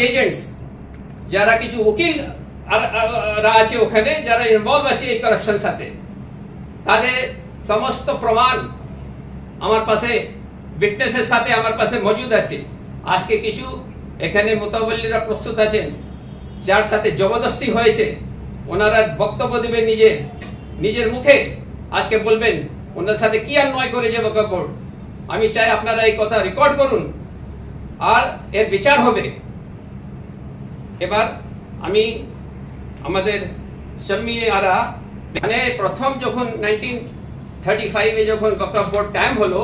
Agents যারা কিছু উকিল আছে ওখানে যারা ইনভলভ আছে এই করাপশন সাথে, তাদের সমস্ত প্রমাণ আমার পাশে উইটনেসের সাথে আমার পাশে মজুদ আছে। আজকে কিছু এখানে মোতাবল্লিরা প্রস্তুত আছেন যার সাথে জবরদস্তি হয়েছে, ওনারা বক্তব্য দেবেন নিজের মুখে, আজকে বলবেন ওনার সাথে কি অন্যায় করেছে ওয়াকফ বোর্ড। আমি চাই আপনারা এই কথা রেকর্ড করুন আর এর বিচার হবে। এবার আমি আমাদের শাম্মী আরা মানে প্রথম যখন 1935 যখন ওয়াকফ বোর্ড কায়েম হলো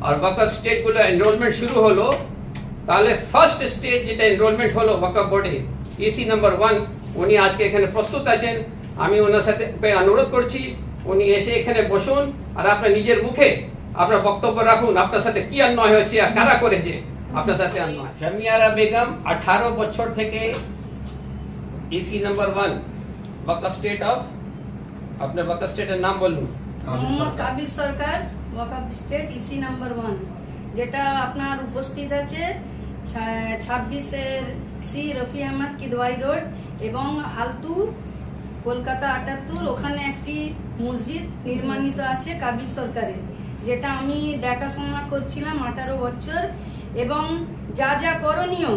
আর ওয়াকফ স্টেট গুলো এনরোলমেন্ট শুরু হলো, তাহলে ফার্স্ট স্টেট যেটা এনরোলমেন্ট হলো ওয়াকফ বোর্ডে ইসি নাম্বার 1, উনি আজকে এখানে প্রস্তুত আছেন। আমি ওনার সাথে অনুরোধ করছি উনি এসে এখানে বসুন আর আপনার নিজের মুখে আপনার বক্তব্য রাখুন, আপনার সাথে কি অন্যায় হয়েছে আর কারা করেছে আপনার সাথে অন্যায়। শাম্মী আরা বেগম 18 বছর থেকে EC number 1 Waqf state of, আপনার ওয়াকফ স্টেটের নাম বলুন। মোহাম্মদ কাবিল সরকার, ওয়াকফ স্টেট ইসি নাম্বার 1, যেটা আপনার উপস্থিত আছে 26 সি রফি আহমদ কিদওয়াই রোড এবং হালতু কলকাতা 78, ওখানে একটি মসজিদ নির্মাণিত আছে কাবিল সরকারের, যেটা আমি দেখাশোনা করছিলাম 18 বছর এবং যা যা করণীয়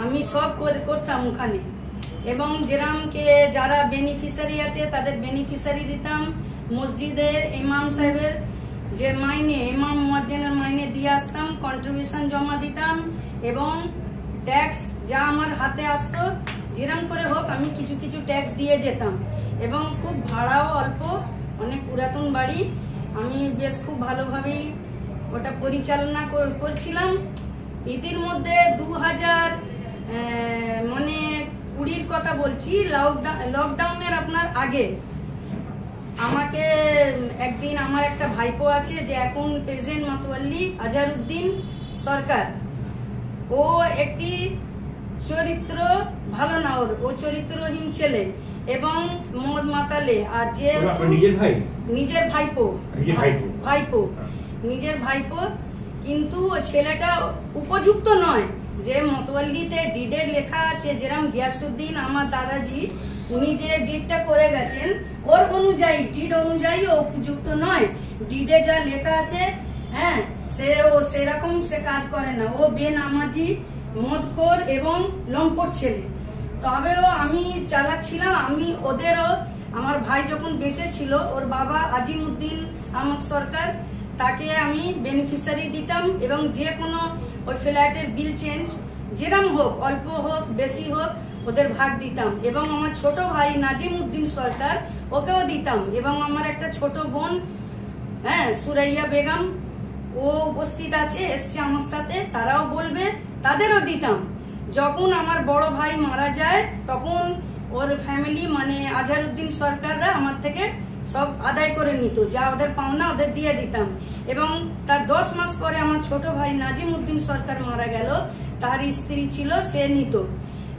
আমি সব করতাম ওখানে। এবং যেরামকে যারা বেনিফিশিয়ারি আছে তাদের বেনিফিশিয়ারি দিতাম, মসজিদের ইমাম সাহেবের যে মাইনে, ইমাম মুয়াজ্জিনের মাইনে দিয়ে আসতাম, কন্ট্রিবিউশন জমা দিতাম এবং ট্যাক্স যা আমার হাতে আসতো যেরকম করে হোক আমি কিছু কিছু ট্যাক্স দিয়ে যেতাম। এবং খুব ভাড়াও অল্প, অনেক পুরাতন বাড়ি, আমি বেশ খুব ভালোভাবেই ওটা পরিচালনা করছিলাম। ইতিমধ্যে 2020 কথা বলছি, লকডাউনের আপনার আগে আমাকে একদিন আমার একটা ভাইপো আছে যে এখন প্রেসিডেন্ট মাতোয়াল্লি আজহারউদ্দিন সরকার, ও একটি চরিত্র ভালো না, ও চরিত্রহীন ছেলে এবং মদ মাতালে, আর যে নিজের ভাইপো কিন্তু ছেলেটা উপযুক্ত নয়। যে মতোয়াল্লিতে ডিডে লেখা আছে যেরকম গিয়াসউদ্দিন আমার দাদাজি উনি যে ডিডটা করে গেছেন ওর অনুযায়ী, ডিড অনুযায়ী ও উপযুক্ত নয়। ডিডে যা লেখা আছে হ্যাঁ সেরকম সে কাজ করে না, ও বেনামাজি, মদখোর এবং লম্পট ছেলে। তবেও আমি চালাচ্ছিলাম, আমি ওদেরও, আমার ভাই যখন বেঁচে ছিল ওর বাবা আজিমউদ্দিন আহমদ সরকার, তাকে আমি বেনিফিশিয়ারি দিতাম এবং যে কোনো ওই ফ্ল্যাটের বিল চেঞ্জ যেরকম হোক, অল্প হোক বেশি হোক, ওদের ভাগ দিতাম। এবং আমার ছোট ভাই নাজিমউদ্দিন সরকার, ওকেও দিতাম। এবং আমার একটা ছোট বোন হ্যাঁ সুরাইয়া বেগম, ও উপস্থিত আছে, এসছে আমার সাথে, তারাও বলবে, তাদেরও দিতাম। যখন আমার বড় ভাই মারা যায় তখন ওর ফ্যামিলি মানে আজহারউদ্দিন সরকাররা আমার থেকে সব আদায় করে নিত, যা ওদের পাওনা ওদের দিয়ে দিতাম। এবং তার 10 মাস পরে আমার ছোট ভাই নাজিমউদ্দিন সরকার মারা গেল, তার স্ত্রী ছিল, সে নিত।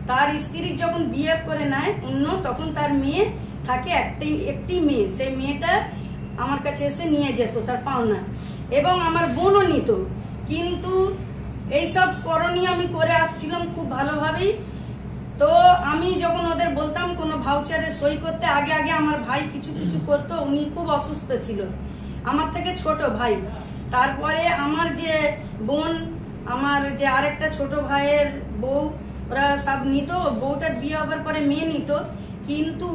তার স্ত্রী যখন বিয়ে করে নেয় অন্য, তখন তার মেয়ে থাকে, একটি মেয়ে, সেই মেয়েটা আমার কাছে এসে নিয়ে যেত তার পাওনা, এবং আমার বোনও নিত। কিন্তু এইসব করণীয় আমি করে আসছিলাম খুব ভালোভাবেই। তো আমি যখন ওদের বলতাম কোনো ভাউচারে সই করতে, আগে আগে আমার ভাই কিছু কিছু করতো, উনি খুব অসুস্থ ছিল, আমার থেকে ছোট ভাই। তারপরে আমার যে বোন, আমার যে আরেকটা ছোট ভাইয়ের বউ, ওরা সব নিত, বউটার বিয়ে হবার পরে মেয়ে নিত। কিন্তু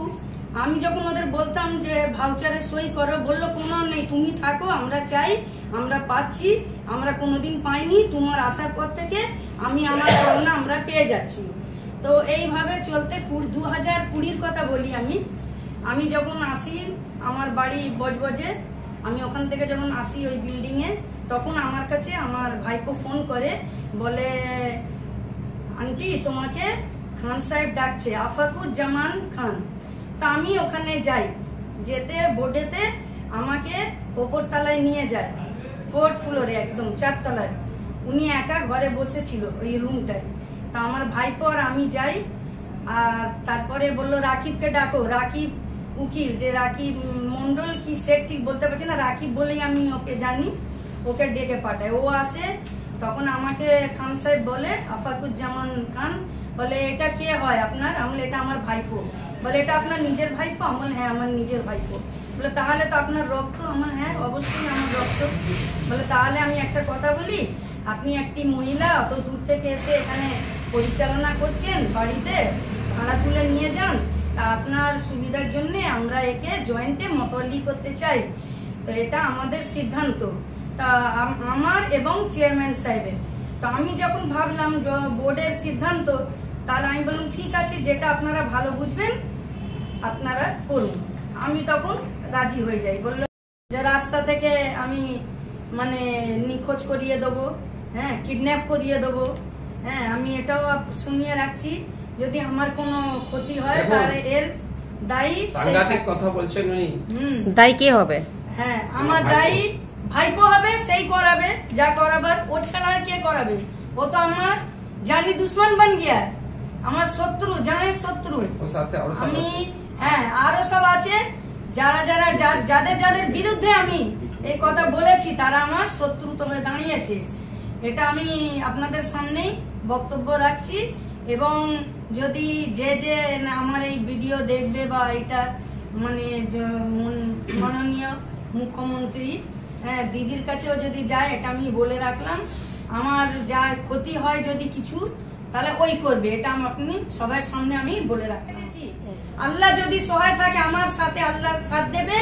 আমি যখন ওদের বলতাম যে ভাউচারে সই করো, বললো কোনো নেই, তুমি থাকো, আমরা চাই, আমরা পাচ্ছি, আমরা কোনোদিন পাইনি, তোমার আসার পর থেকে আমি আমার পাওনা আমরা পেয়ে যাচ্ছি। তো এইভাবে চলতে 2020 কথা বলি আমি যখন আসি আমার বাড়ি বজবজে, আমি ওখান থেকে যখন আসি ওই বিল্ডিং এ, তখন আমার কাছে আমার ভাইপো ফোন করে, বলে আন্টি তোমাকে খান সাহেব ডাকছে, আফাকুজ্জামান খান। তা আমি ওখানে যাই, যেতে বোর্ডেতে আমাকে ওপর তলায় নিয়ে যায়, 4th ফ্লোরে, একদম 4 তলায়। উনি একা ঘরে বসেছিল ওই রুমটায়। তা আমার ভাইপো আর আমি যাই, আর তারপরে বললো রাকিবকে ডাকো, রাকিব উকিল, যে রাকিব মন্ডল কি শেখ ঠিক বলতে পারছি না, রাকিব বলেই আমি ওকে জানি, ওকে ডেকে পাঠায়। ও আসে, তখন আমাকে খান সাহেব বলে আফাকুজ্জামান খান বলে এটা কে হয় আপনার? আমি বলে এটা আমার ভাইপো। বলে এটা আপনার নিজের ভাইপো? আমি বলে হ্যাঁ আমার নিজের ভাইপো। বলে তাহলে তো আপনার রক্ত? আমার হ্যাঁ অবশ্যই আমার রক্ত। বলে তাহলে আমি একটা কথা বলি, আপনি একটি মহিলা অত দূর থেকে এসে এখানে পরিচালনা করছেন, বাড়িতে ভাড়া তুলে নিয়ে যান, তা আপনার সুবিধার জন্য আমরা একে জয়েন্টে মতোয়ালি করতে চাই। তো এটা আমাদের সিদ্ধান্ত, তা আমার এবং চেয়ারম্যান সাহেবের। তো আমি যখন ভাবলাম বোর্ডের সিদ্ধান্ত, তাহলে আমি বললাম ঠিক আছে, যেটা আপনারা ভালো বুঝবেন আপনারা করুন। আমি তখন রাজি হয়ে যাই। বললো যে রাস্তা থেকে আমি মানে নিখোঁজ করিয়ে দেবো, হ্যাঁ কিডন্যাপ করিয়ে দেবো, হ্যাঁ আমি এটাও শুনিয়ে রাখছি, যদি আমার কোনো ক্ষতি হয় তাহলে এর দায়ী সাংঘাতিক কথা বলছেন উনি। দায়ী কে হবে? হ্যাঁ আমার দায়ী ভাইপো হবে, সেই করাবে যা করাবার, ও ছাড়া আর কে করাবে? ও তো আমার জানি দুশ্মন বান গিয়া, আমার শত্রু, জানের শত্রু। আমি হ্যাঁ আরো সব আছে যারা যারা যাদের যাদের বিরুদ্ধে আমি এই কথা বলেছি, তারা আমার শত্রু তবে দাঁড়িয়েছে। এটা আমি আপনাদের সামনেই বক্তব্য রাখছি। এবং যদি যে যে আমার এই ভিডিও দেখবে বা এটা মানে মাননীয় মুখ্যমন্ত্রী দিদির কাছেও যদি যায়, এটা আমি বলে রাখলাম, আমার যা ক্ষতি হয় যদি কিছু, তাহলে ওই করবে, এটা আপনি সবার সামনে আমি বলে রাখছি। আল্লাহ যদি সহায় থাকে আমার সাথে, আল্লাহ সাথ দেবে।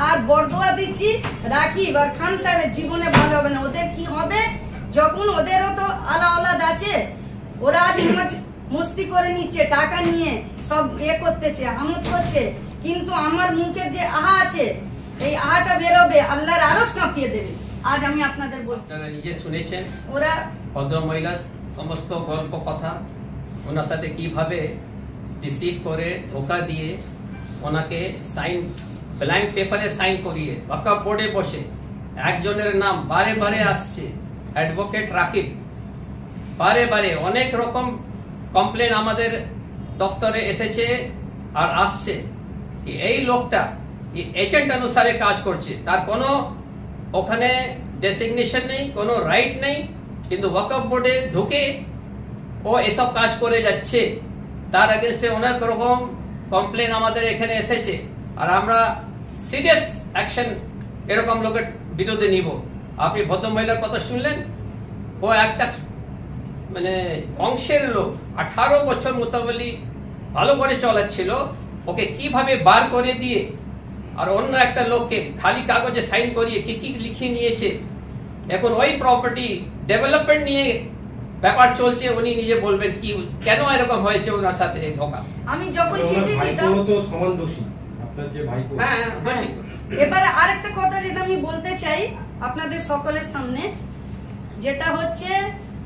আর বরদোয়া দিচ্ছি রাকিব আর খান সাহেবের জীবনে ভালো হবে না। ওদের কি হবে যখন ওদেরও তো আলাদা আছে, ওরা আজ মস্তি করে নিচ্ছে, টাকা নিয়ে সব করতেছে, আমোদ করছে, কিন্তু আমার মুখে যে আহা আছে, এই আহাটা বেরোবে, আল্লাহর আরো কাঁপিয়ে দেবে। আজ আমি আপনাদের বলছি, নিজে শুনেছেন ওরা ভদ্র মহিলা সমস্ত গল্প কথা, ওনার সাথে কিভাবে রিসিভ করে ধোকা দিয়ে ওনাকে সাইন, ব্ল্যাঙ্ক পেপারে সাইন করিয়ে ওয়াকফ বোর্ডে বসে একজনের নাম বারে বারে আসছে, অ্যাডভোকেট রাকিব। বারে বারে অনেক রকম কমপ্লেন আমাদের দপ্তরে এসেছে আর আসছে কি এই লোকটা এজেন্ট অনুসারে কাজ করছে, তার কোনো ওখানে ডেসিগনেশন নেই, কোনো রাইট নেই, কিন্তু ওয়াকফ বোর্ডে ঢুকে ও এসব কাজ করে যাচ্ছে। তার এগেনস্টে অনেক রকম কমপ্লেন আমাদের এখানে এসেছে, আর আমরা সিরিয়াস অ্যাকশন এরকম লোকের বিরুদ্ধে নিব। আপনি ভদ্র মহিলার কথা শুনলেন, ও একটা মানে বংশের লোক, 18 বছর মোতাবেলি ভালো করে চলাচ্ছিল, ওকে কিভাবে বার করে দিয়ে আর অন্য একটা লোককে খালি কাগজে সাইন করিয়ে কি কি লিখিয়ে নিয়েছে। এখন ওই প্রপার্টি ডেভেলপমেন্ট নিয়ে ব্যাপার চলছে, উনি নিজে বলবেন কি কেন এরকম হয়েছে ওনার সাথে এই ধোকা। আমি যখন চিঠি দিতাম, তো সমান দোষী আপনার যে ভাইপো। হ্যাঁ দোষী। এবারে আরেকটা কথা যেটা আমি বলতে চাই আপনাদের সকলের সামনে, যেটা হচ্ছে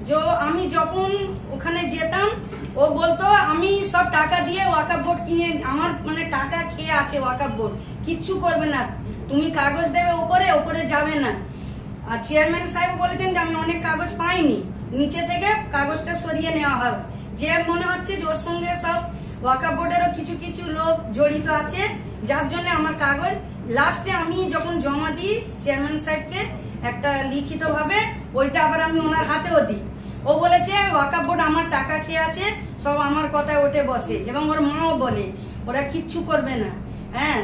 যে আমি যখন ওখানে যেতাম, ও বলতো আমি সব টাকা দিয়ে ওয়াকফ বোর্ড কিনে, আমার মানে টাকা খেয়ে আছে ওয়াকফ বোর্ড, কিচ্ছু করবে না, তুমি কাগজ দেবে উপরে, উপরে যাবে না। আর চেয়ারম্যান সাহেব বলেছেন যে আমি অনেক কাগজ পাইনি, নিচে থেকে কাগজটা সরিয়ে নেওয়া হয়, যে মনে হচ্ছে যে ওর সঙ্গে সব ওয়াকফ বোর্ডেরও কিছু কিছু লোক জড়িত আছে, যার জন্য আমার কাগজ লাস্টে আমি যখন জমা দিই চেয়ারম্যান সাহেবকে একটা লিখিত ভাবে, ওইটা আবার আমি ওনার হাতেও দিই। ও বলেছে ওয়াকফ বোর্ড আমার টাকা খেয়ে আছে, সব আমার কথায় ওঠে বসে, এবং ওর মাও বলে ওরা কিচ্ছু করবে না, হ্যাঁ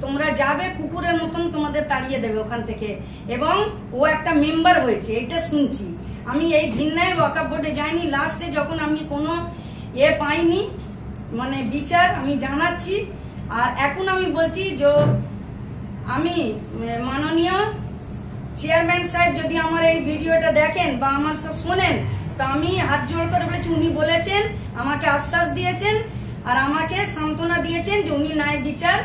তোমরা যাবে কুকুরের মতন তোমাদের তাড়িয়ে দেবে ওখান থেকে। এবং ও একটা মেম্বার হয়েছে, এটা শুনছি আমি। এই ঘৃণায় ওয়াকফ বোর্ডে যাইনি, লাস্টে যখন আমি কোনো পাইনি মানে বিচার, আমি জানাচ্ছি। আর এখন আমি বলছি যে আমি মাননীয় চেয়ারম্যান সাহেব যদি আমার এই ভিডিওটা দেখেন বা আমার সব শোনেন, তো আমি হাত জোড় করে বলেছি, উনি বলেছেন, আমাকে আশ্বাস দিয়েছেন আর আমাকে সান্ত্বনা দিয়েছেন যে উনি ন্যায় বিচার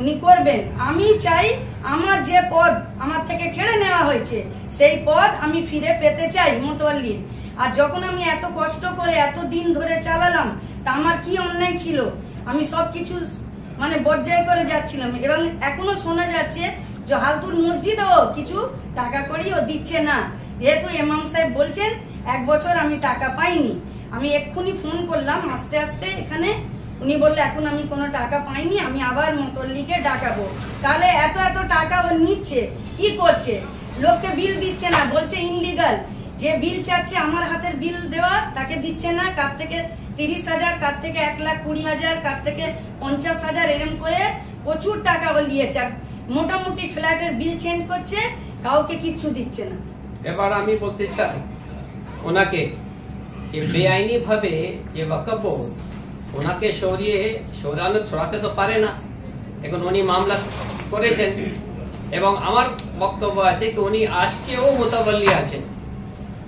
উনি করবেন। আমি চাই আমার যে পদ আমার থেকে কেড়ে নেওয়া হয়েছে, সেই পদ আমি ফিরে পেতে চাই মতোয়াল্লির। আর যখন আমি এত কষ্ট করে এত দিন ধরে চালালাম, তা আমার কি অন্যায় ছিল? আমি সবকিছু মানে বর্জয় করে যাচ্ছিলাম। এবং এখনো শোনা যাচ্ছে যে হালতুর মসজিদেও কিছু টাকা করিও দিচ্ছে না, যেহেতু ইমাম সাহেব বলছেন 1 বছর আমি টাকা পাইনি। আমি এক্ষুনি ফোন করলাম আস্তে আস্তে এখানে, উনি বললে এখন আমি কোনো টাকা পাইনি, আমি আবার মতোয়াল্লিকে ডাকাবো। তাহলে এত এত টাকা ও নিচ্ছে, কি করছে? লোককে বিল দিচ্ছে না, বলছে ইনলিগাল। যে বিল চাচ্ছে আমার হাতের বিল দেওয়া তাকে দিচ্ছে না, কার থেকে 30,000, কার থেকে 1,20,000, কার থেকে 50,000, এরকম করে প্রচুর টাকা নিয়েছে। মোটামুটি ফ্ল্যাটের বিল চেঞ্জ করছে, কাউকে কিচ্ছু দিচ্ছে না। এবার আমি বলতে চাই ওনাকে বেআইনি ভাবে যে ওয়াকফ বোর্ড ওনাকে সরাতে তো পারে না। এখন উনি মামলা করেছেন এবং আমার বক্তব্য আছে কি উনি আজকেও মোতাবল্লি আছেন,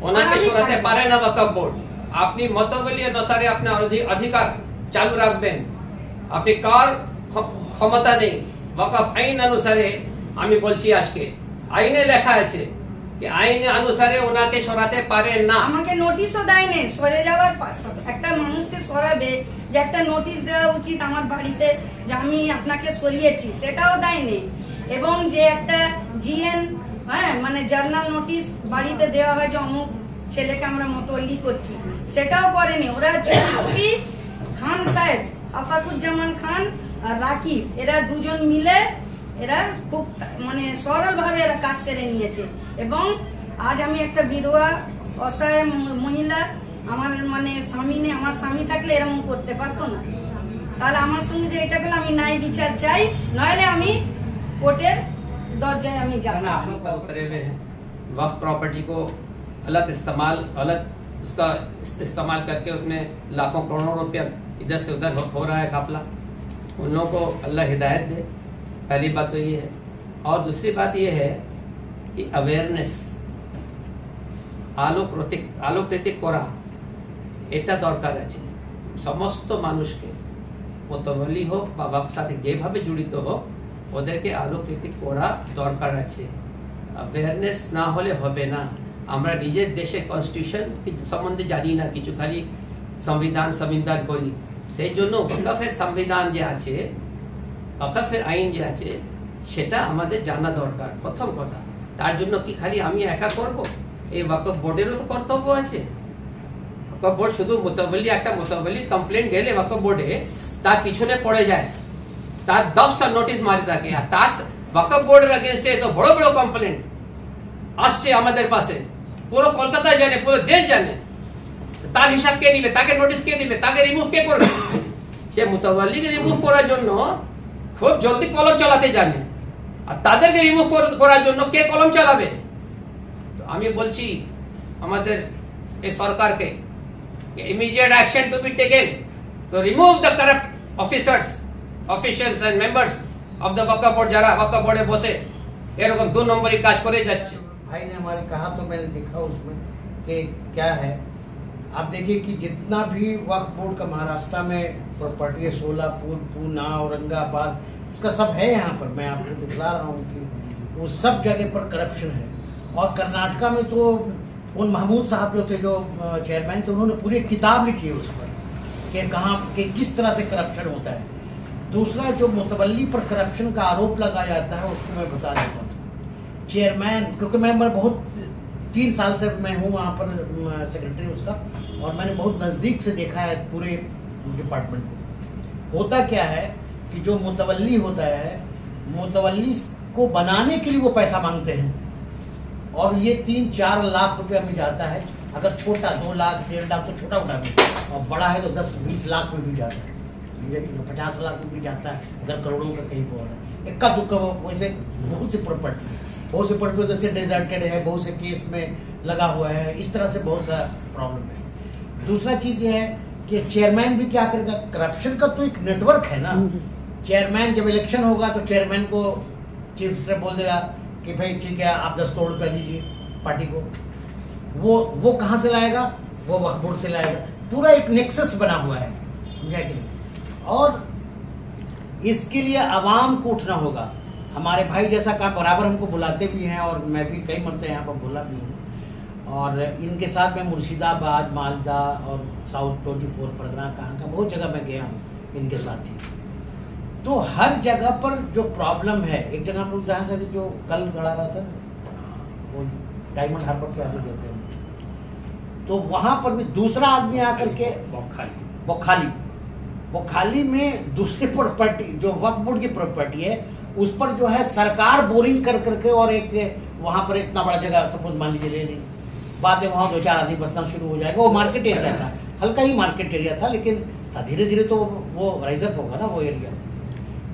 ওনাকে সরাতে পারে না ওয়াকফ বোর্ড। আপনি মোতাবল্লি অনুসারে আপনার অধিকার চালু রাখবেন, আপনি কার ক্ষমতা নেই। ওয়াকফ আইন অনুসারে আমি বলছি, আজকে আইনে লেখা আছে कि आईन अनुसारे ওনাকে সরাতে পারে না। আমাকে নোটিশও দেয়নি সরে যাওয়ার। একটা মানুষকে সরাবে যে একটা নোটিশ দেওয়া উচিত আমার বাড়িতে যে আমি আপনাকে সরিয়েছি, সেটাও দেয়নি। এবং যে একটা জিএন মানে জার্নাল নোটিশ বাড়িতে দেওয়া হয় যে অমুক ছেলেকে আমরা মতওয়াল্লি করছি, সেটাও করেনি। ওরা চুপি খান সাহেব, আফাকুজ্জামান খান আর রাকিব, এরা দুজন মিলে এরা খুব মানে সরল ভাবে এরা কাজ সেরে নিয়েছে। এবং আজ আমি একটা বিধবা অসহায় মহিলা, আমার মানে স্বামী নেই, আমার স্বামী থাকলে এরকম করতে পারতো না। তাহলে আমার সঙ্গে যে এটা করলে আমি ন্যায় বিচার চাই, নইলে আমি কোর্টের दरजाए हमें जाना। उतरे हुए हैं वक्फ प्रॉपर्टी को गलत उसका इस्तेमाल करके उसमें लाखों करोड़ों रुपया इधर से उधर हो रहा है घपला। उन लोगों को अल्लाह हिदायत दे, पहली बात तो ये है। और दूसरी बात ये है कि अवेयरनेस আলোকৃতিক করা এটা দরকার আছে। সমস্ত মানুষকে মোতাবল্লি হোক বা ওয়াকফ সাথে যেভাবে জড়িত হোক ওদেরকে আলোকৃতিক করা দরকার আছে। অ্যাওয়ারনেস না হলে হবে না। আমরা নিজের দেশের কনস্টিটিউশন সম্বন্ধে জানি না, কিছু খালি সংবিধান করি। সেই জন্য ওয়াকফের সংবিধান যে আছে, ওয়াকফের আইন যে আছে, সেটা আমাদের জানা দরকার প্রথম কথা। তার জন্য কি খালি আমি একা করব? এই ওয়াকফ বোর্ডেরও তো কর্তব্য আছে। ওয়াকফ বোর্ড শুধু একটা মোতাবল্লি কমপ্লেন গেলে ওয়াকফ বোর্ডে তার পিছনে পড়ে যায়, তার 10টা নোটিশ মারি থাকে। আর তার ওয়াকফ বোর্ডের এগেইনস্টে তো বড় বড় কমপ্লেন আসছে আমাদের পাশে, পুরো কলকাতা জানে, পুরো দেশ জানে। তার হিসাব কে দিবে? তাকে নোটিশ কে দিবে? তাকে রিমুভ কে করবে? সে মোতাবল্লিকে রিমুভ করার জন্য খুব জলদি কলম চালাতে জানে, আর তাদেরকে রিমুভ করার জন্য কে কলম চালাবে? তো আমি বলছি আমাদের এই সরকারকে immediate action to be taken to remove the corrupt officials and members of the Waqf board. যারা ওয়াকফ बोर्डে বসে এরকম 2 নম্বরই কাজ করে যাচ্ছে। भाई ने हमारे कहा तो मैंने देखा उसमें कि क्या है। आप देखिए कि जितना भी वक्फ बोर्ड का महाराष्ट्र में प्रॉपर्टी है, सोलापुर, पूना, औरंगाबाद, उसका सब है यहाँ पर। मैं आपको दिखला रहा हूँ कि वो सब जगह पर करप्शन है। और कर्नाटका में तो उन महमूद साहब जो थे, जो चेयरमैन थे, उन्होंने पूरी किताब लिखी है उस पर कि कहाँ कि किस तरह से करप्शन होता है। दूसरा, जो मुतवल्ली पर करप्शन का आरोप लगाया जाता है, उसको मैं बता देता हूँ। चेयरमैन, क्योंकि मैं बहुत 3 साल से मैं हूँ वहाँ पर सेक्रेटरी उसका, और मैंने बहुत नज़दीक से देखा है पूरे डिपार्टमेंट को। होता क्या है कि जो मुतवल्ली होता है, मुतवल्ली को बनाने के लिए वो पैसा मांगते हैं, और ये 3-4 लाख रुपया में जाता है। अगर छोटा 2 लाख 1.5 लाख तो छोटा उठा भी, और बड़ा है तो 10-20 लाख में भी जाता है, 50 लाख में भी जाता है, अगर करोड़ों का कहीं पर है। इक्का दुक्का वैसे बहुत से प्रॉपर्टी जैसे डेजर्टेड है, बहुत से केस में लगा हुआ है, इस तरह से बहुत सा प्रॉब्लम है। दूसरा चीज ये है कि चेयरमैन भी क्या करेगा? करप्शन का तो एक नेटवर्क है ना। चेयरमैन जब इलेक्शन होगा तो चेयरमैन को चीफ से बोल देगा कि भाई ठीक है, आप 10 करोड़ रुपया दीजिए पार्टी को। वो कहाँ से लाएगा? वो वक्फ बोर्ड से लाएगा। पूरा एक नेक्सस बना हुआ है, समझा कि नहीं? और इसके लिए आवाम को उठना होगा। हमारे भाई जैसा काम बराबर हमको बुलाते भी हैं, और मैं भी कई मरते यहाँ पर बोला भी हूँ। और इनके साथ मैं मुर्शिदाबाद, मालदा और साउथ 24 परगना का बहुत जगह मैं गया हूँ इनके साथ ही। तो हर जगह पर जो प्रॉब्लम है, एक जगह हम लोग जहाँ गए थे, जो कल गड़ा रहा था, वो डायमंड हार्बर के आगे गए थे, तो वहाँ पर भी दूसरा आदमी आकर के बौखाली में दूसरी प्रॉपर्टी जो वक्फ बोर्ड की प्रॉपर्टी है, उस पर जो है सरकार बोरिंग कर करके, और एक वहां पर इतना बड़ा जगह सपोज मान लीजिए ले ली, बाद में वहाँ 2-4 आदमी बसना शुरू हो जाएगा। वो मार्केट एरिया था, हल्का ही मार्केट एरिया था, लेकिन धीरे धीरे तो वो राइजअप होगा ना वो एरिया।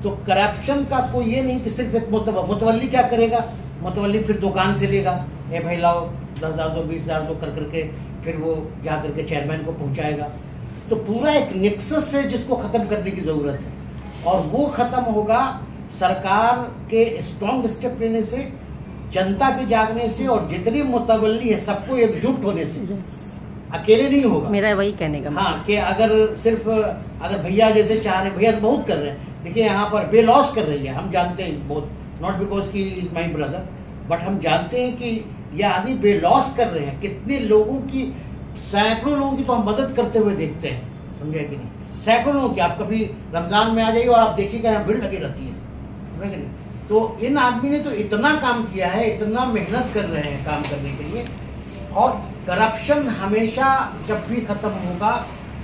तो करप्शन का कोई ये नहीं कि सिर्फ एक मुतवल्ली क्या करेगा, मुतवल्ली फिर दुकान से लेगा, ए भाई लाओ 10,000 दो 20,000 दो कर करके, फिर वो जा करके चेयरमैन को पहुंचाएगा। तो पूरा एक नेक्सस है जिसको खत्म करने की जरूरत है, और वो खत्म होगा सरकार के स्ट्रॉन्ग स्टेप लेने से, जनता के जागने से, और जितने मुतवल्ली है सबको एकजुट होने से। अकेले नहीं होगा, मेरा वही कहने का। हाँ, कि अगर सिर्फ अगर भैया जैसे चाह रहे, भैया तो बहुत कर रहे हैं, देखिए यहाँ पर बे लॉस कर रही है, हम जानते हैं बहुत, नॉट बिकॉज की इज माई ब्रदर, बट हम जानते हैं कि ये आदमी बे लॉस कर रहे हैं। कितने लोगों की, सैकड़ों लोगों की तो हम मदद करते हुए देखते हैं, समझे कि नहीं, सैकड़ों लोगों की। आप कभी रमजान में आ जाइए और आप देखिएगा यहाँ भीड़ लगी रहती है, समझे कि नहीं। तो इन आदमी ने तो इतना काम किया है, इतना मेहनत कर रहे हैं काम करने के लिए। और करप्शन हमेशा जब भी खत्म होगा,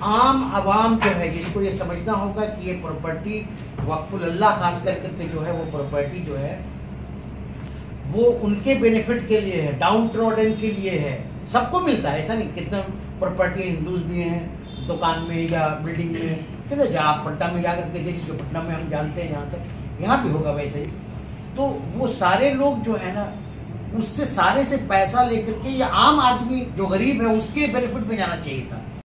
आम आवाम जो है जिसको ये समझना होगा कि ये प्रॉपर्टी वक्फुल अल्लाह खास करके जो है वो प्रॉपर्टी जो है वो उनके बेनिफिट के लिए है, डाउन ट्रॉडन के लिए है, सबको मिलता है। ऐसा नहीं, कितना प्रॉपर्टी हिंदूज भी हैं दुकान में या बिल्डिंग में, कितने आप पटना में जाकर के देखिए, जो पटना में हम जानते हैं, जहाँ तक यहाँ भी होगा वैसे ही। तो वो सारे लोग जो है ना, उससे सारे से पैसा लेकर के, ये आम आदमी जो गरीब है उसके बेनिफिट में जाना चाहिए था।